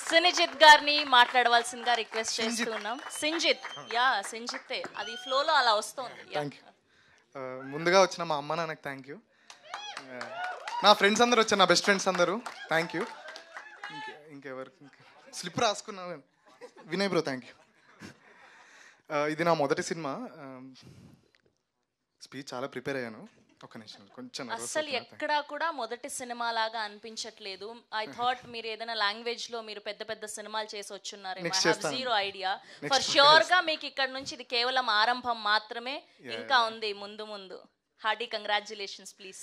సినిజిత్ గారిని మాట్లాడవలసిందిగా రిక్వెస్ట్ చేస్తున్నాం. సింజిత్, యా సింజితే, అది ఫ్లోలో అలా వస్తుంది. Thank you. ముందుగా వచ్చిన మా అమ్మ నాన్నకి థ్యాంక్ యూ. నా ఫ్రెండ్స్ అందరూ వచ్చారు, నా బెస్ట్ ఫ్రెండ్స్ అందరూ థ్యాంక్ యూ. ఇంకెవరు స్లిప్ రాసుకున్నాను. Vinay bro thank you. ఇది నా మొదటి సినిమా. స్పీచ్ చాలా ప్రిపేర్ అయ్యాను. ఒక నిమిషం కొంచెం. అసలు ఎక్కడా కూడా మొదటి సినిమా లాగా అనిపించట్లేదు. ఐ థాట్ మీరు ఏదైనా లాంగ్వేజ్ లో మీరు పెద్ద పెద్ద సినిమాలు చేసి వచ్చున్నారు. Zero idea. ఫర్ ష్యూర్ గా మీకు ఇక్కడ నుంచి ఇది కేవలం ఆరంభం మాత్రమే, ఇంకా ఉంది ముందు ముందు. Hearty congratulations please.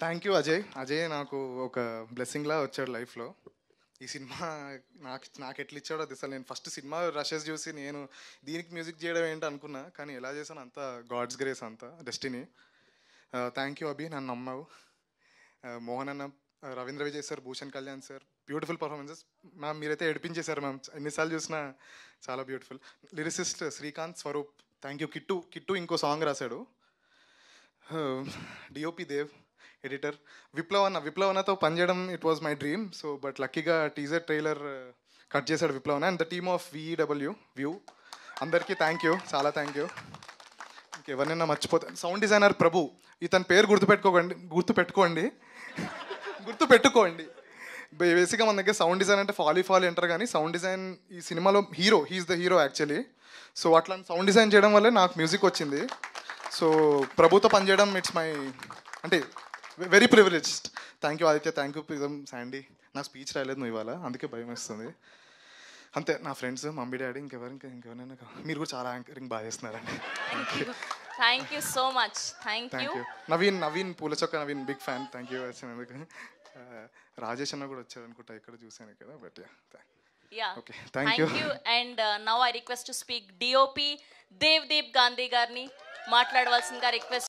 Thank you Ajay. Ajay నాకు ఒక బ్లెస్సింగ్ లా వచ్చాడు లైఫ్లో. ఈ సినిమా నాకు ఎట్లా ఇచ్చాడో అది అసలు నేను ఫస్ట్ సినిమా రషెస్ చూసి నేను దీనికి మ్యూజిక్ చేయడం ఏంటి అనుకున్నా, కానీ ఎలా చేశాను అంతా గాడ్స్ గ్రేస్, అంతా డెస్టినీ. థ్యాంక్ యూ అభి, నన్ను నమ్మావు. మోహన్ అన్న, Ravindra Vijay sir, Bhushan Kalyan sir, beautiful performances. Ma'am మీరైతే ఏడిపించేశారు మ్యామ్, ఎన్నిసార్లు చూసినా చాలా beautiful. Lyricist Srikanth, Swaroop thank you. Kittu ఇంకో సాంగ్ రాశాడు. డిఓపి దేవ్, ఎడిటర్ విప్లవన్నతో పనిచేయడం it was my dream. So but లక్కీగా టీజర్ ట్రైలర్ కట్ చేశాడు విప్లవన్న. And the team of VEW view అందరికీ థ్యాంక్ యూ, చాలా థ్యాంక్ యూ. ఇంకెవరినైనా మర్చిపోతాను. సౌండ్ డిజైనర్ ప్రభు, ఇతని పేరు గుర్తుపెట్టుకోండి. బేసిక్గా మన దగ్గర సౌండ్ డిజైన్ అంటే ఫాలీ అంటారు, కానీ సౌండ్ డిజైన్ ఈ సినిమాలో he is the hero actually. So అట్లాంటి సౌండ్ డిజైన్ చేయడం వల్లే నాకు మ్యూజిక్ వచ్చింది. సో ప్రభుతో పనిచేయడం ఇట్స్ మై అంటే very privileged. Thank you Aditya, thank you Prism, Sandy. నా స్పీచ్ రాలేదు నువ్వు ఇవాళ, అందుకే భయం వేస్తుంది. అంతే, నా ఫ్రెండ్స్, మమ్మీ డాడీ, ఇంకెవరైనా మీరు కూడా చాలా యాంకరింగ్ బాగా చేస్తున్నారండి. Thank you so much. Thank you. Naveen పూలచొక్క Naveen, big fan. Thank you వచ్చినందుకు. రాజేష్ అన్న కూడా వచ్చారు అనుకుంటా, ఇక్కడ చూసాను ఇక్కడ. But okay, thank you. And now I request to speak DOP Devdeep Gandhi గారిని మాట్లాడవలసిందిగా రిక్వెస్ట్